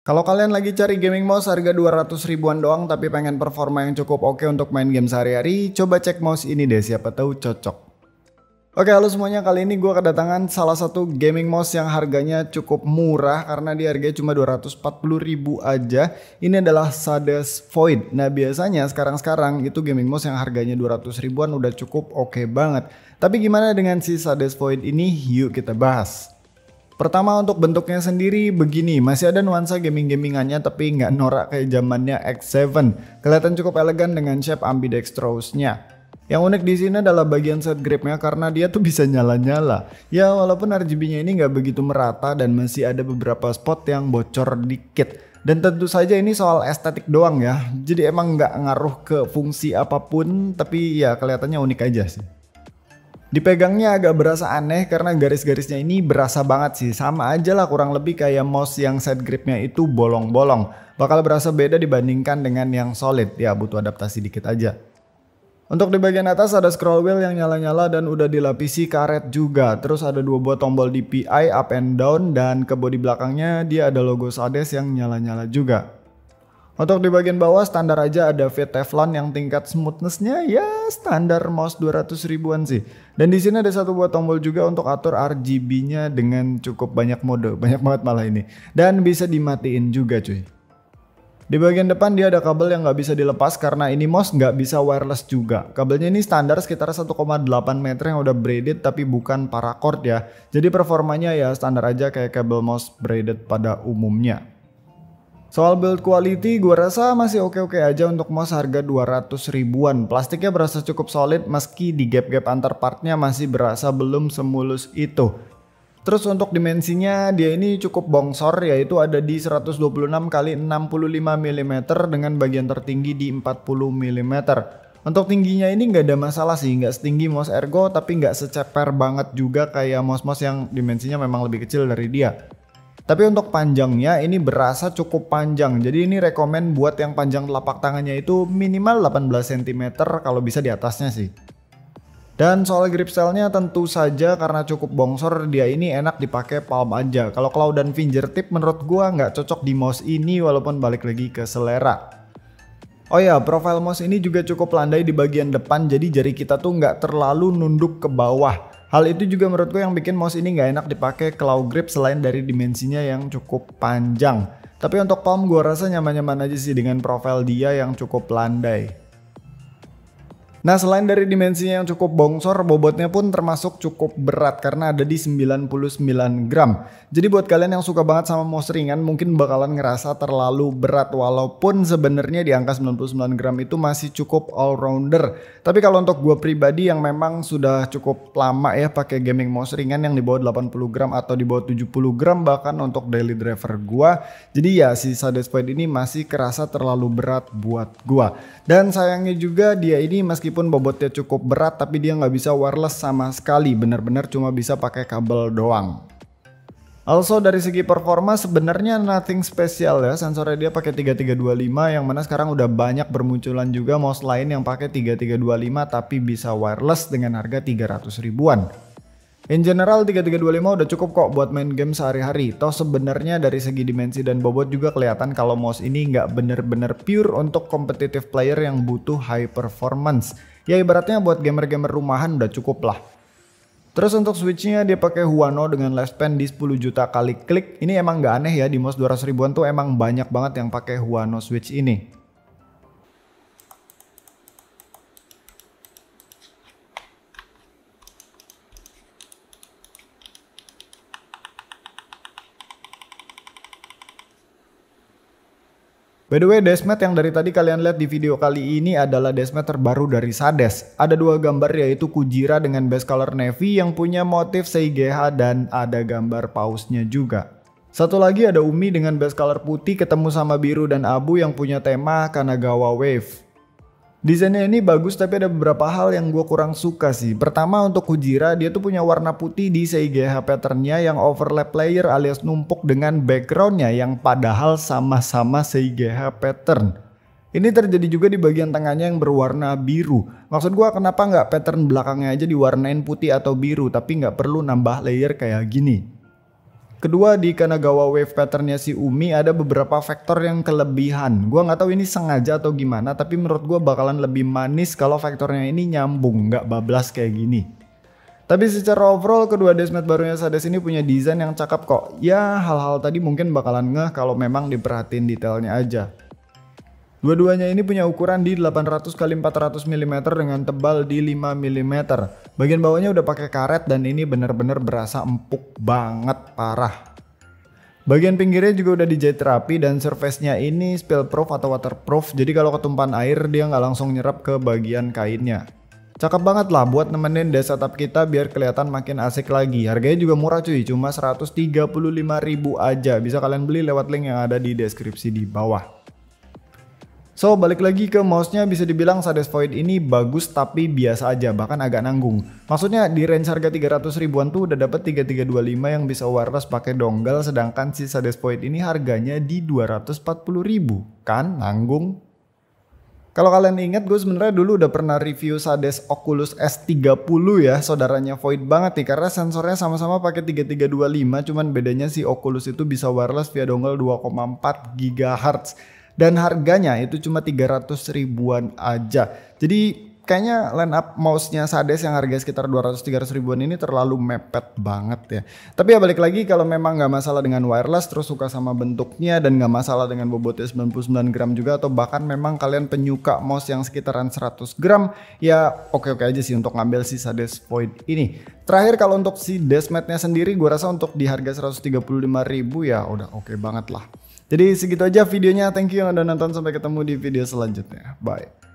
Kalau kalian lagi cari gaming mouse harga 200 ribuan doang tapi pengen performa yang cukup oke untuk main game sehari-hari, coba cek mouse ini deh, siapa tahu cocok. Oke, halo semuanya, kali ini gue kedatangan salah satu gaming mouse yang harganya cukup murah karena dia harganya cuma 240 ribu aja. Ini adalah Sades Void. Nah, biasanya sekarang itu gaming mouse yang harganya 200 ribuan udah cukup oke banget. Tapi gimana dengan si Sades Void ini? Yuk kita bahas. Pertama, untuk bentuknya sendiri begini, masih ada nuansa gaming-gamingannya tapi nggak norak kayak zamannya X7. Kelihatan cukup elegan dengan shape ambidextrous-nya. Yang unik di sini adalah bagian set gripnya karena dia tuh bisa nyala-nyala. Ya, walaupun RGB-nya ini nggak begitu merata dan masih ada beberapa spot yang bocor dikit. Dan tentu saja ini soal estetik doang ya. Jadi emang nggak ngaruh ke fungsi apapun, tapi ya kelihatannya unik aja sih. Dipegangnya agak berasa aneh karena garis-garisnya ini berasa banget sih. Sama aja lah kurang lebih kayak mouse yang set gripnya itu bolong-bolong. Bakal berasa beda dibandingkan dengan yang solid. Ya, butuh adaptasi dikit aja. Untuk di bagian atas ada scroll wheel yang nyala-nyala dan udah dilapisi karet juga. Terus ada dua buah tombol DPI up and down dan ke bodi belakangnya dia ada logo Sades yang nyala-nyala juga. Untuk di bagian bawah standar aja ada fit Teflon yang tingkat smoothnessnya ya standar mouse 200 ribuan sih. Dan di sini ada satu buah tombol juga untuk atur RGB-nya dengan cukup banyak mode, banyak banget malah ini. Dan bisa dimatiin juga cuy. Di bagian depan dia ada kabel yang nggak bisa dilepas karena ini mouse nggak bisa wireless juga. Kabelnya ini standar sekitar 1,8 meter yang udah braided tapi bukan paracord ya. Jadi performanya ya standar aja kayak kabel mouse braided pada umumnya. Soal build quality gue rasa masih oke-oke aja untuk mouse harga 200 ribuan. Plastiknya berasa cukup solid meski di gap-gap antar partnya masih berasa belum semulus itu. Terus untuk dimensinya dia ini cukup bongsor, yaitu ada di 126 x 65 mm dengan bagian tertinggi di 40 mm. Untuk tingginya ini nggak ada masalah sih, nggak setinggi mouse Ergo tapi nggak seceper banget juga kayak mouse-mouse yang dimensinya memang lebih kecil dari dia. Tapi untuk panjangnya ini berasa cukup panjang, jadi ini rekomen buat yang panjang telapak tangannya itu minimal 18 cm kalau bisa di atasnya sih. Dan soal grip style-nya tentu saja karena cukup bongsor dia ini enak dipakai palm aja. Kalau claw dan fingertip menurut gua nggak cocok di mouse ini walaupun balik lagi ke selera. Oh ya, profile mouse ini juga cukup landai di bagian depan jadi jari kita tuh nggak terlalu nunduk ke bawah. Hal itu juga menurut gue yang bikin mouse ini nggak enak dipakai claw grip selain dari dimensinya yang cukup panjang. Tapi untuk palm gue rasa nyaman-nyaman aja sih dengan profile dia yang cukup landai. Nah, selain dari dimensinya yang cukup bongsor, bobotnya pun termasuk cukup berat karena ada di 99 gram. Jadi buat kalian yang suka banget sama mouse ringan mungkin bakalan ngerasa terlalu berat walaupun sebenarnya di angka 99 gram itu masih cukup all rounder. Tapi kalau untuk gue pribadi yang memang sudah cukup lama ya pakai gaming mouse ringan yang di bawah 80 gram atau di bawah 70 gram bahkan untuk daily driver gue. Jadi ya si Sades Void ini masih kerasa terlalu berat buat gue. Dan sayangnya juga dia ini meskipun bobotnya cukup berat tapi dia nggak bisa wireless sama sekali, benar-benar cuma bisa pakai kabel doang. Also dari segi performa sebenarnya nothing spesial ya, sensornya dia pakai 3325 yang mana sekarang udah banyak bermunculan juga mouse lain yang pakai 3325 tapi bisa wireless dengan harga 300 ribuan. In general 3325 udah cukup kok buat main game sehari-hari. Toh sebenarnya dari segi dimensi dan bobot juga kelihatan kalau mouse ini nggak bener-bener pure untuk competitive player yang butuh high performance. Ya ibaratnya buat gamer-gamer rumahan udah cukup lah. Terus untuk switchnya dia pakai Huano dengan lifespan di 10 juta kali klik. Ini emang nggak aneh ya, di mouse 200 ribuan tuh emang banyak banget yang pakai Huano switch ini. By the way, dashmat yang dari tadi kalian lihat di video kali ini adalah dashmat terbaru dari Sades. Ada dua gambar yaitu Kujira dengan base color navy yang punya motif Seigeha dan ada gambar pausnya juga. Satu lagi ada Umi dengan base color putih ketemu sama biru dan abu yang punya tema Kanagawa Wave. Desainnya ini bagus tapi ada beberapa hal yang gue kurang suka sih. Pertama untuk Kujira dia tuh punya warna putih di Seigeha patternnya yang overlap layer alias numpuk dengan backgroundnya yang padahal sama-sama Seigeha pattern. Ini terjadi juga di bagian tengahnya yang berwarna biru. Maksud gue kenapa nggak pattern belakangnya aja diwarnain putih atau biru tapi nggak perlu nambah layer kayak gini. Kedua, di Kanagawa wave patternnya si Umi ada beberapa vektor yang kelebihan. Gua nggak tahu ini sengaja atau gimana, tapi menurut gua bakalan lebih manis kalau vektornya ini nyambung, nggak bablas kayak gini. Tapi secara overall kedua Desmet barunya Sades ini punya desain yang cakep kok. Ya hal-hal tadi mungkin bakalan ngeh kalau memang diperhatiin detailnya aja. Dua-duanya ini punya ukuran di 800 x 400 mm dengan tebal di 5 mm. Bagian bawahnya udah pakai karet dan ini bener-bener berasa empuk banget parah. Bagian pinggirnya juga udah dijahit rapi dan surface-nya ini spill proof atau waterproof. Jadi kalau ketumpahan air dia nggak langsung nyerap ke bagian kainnya. Cakep banget lah buat nemenin desk setup kita biar kelihatan makin asik lagi. Harganya juga murah cuy, cuma 135.000 aja. Bisa kalian beli lewat link yang ada di deskripsi di bawah. So balik lagi ke mouse-nya, bisa dibilang Sades Void ini bagus tapi biasa aja, bahkan agak nanggung. Maksudnya di range harga 300 ribuan tuh udah dapet 3325 yang bisa wireless pakai dongle, sedangkan si Sades Void ini harganya di 240 ribu. Kan nanggung. Kalau kalian ingat, gue sebenarnya dulu udah pernah review Sades Oculus S30 ya, saudaranya Void banget nih karena sensornya sama-sama pakai 3325, cuman bedanya si Oculus itu bisa wireless via dongle 2,4 GHz. Dan harganya itu cuma 300 ribuan aja. Jadi kayaknya line up mouse-nya Sades yang harga sekitar 200-300 ribuan ini terlalu mepet banget ya. Tapi ya balik lagi, kalau memang nggak masalah dengan wireless, terus suka sama bentuknya dan nggak masalah dengan bobotnya 99 gram juga, atau bahkan memang kalian penyuka mouse yang sekitaran 100 gram, ya oke-oke aja sih untuk ngambil si Sades Void ini. Terakhir kalau untuk si Desmet-nya sendiri, gue rasa untuk di harga 135 ribu ya udah oke banget lah. Jadi segitu aja videonya, thank you yang udah nonton, sampai ketemu di video selanjutnya, bye.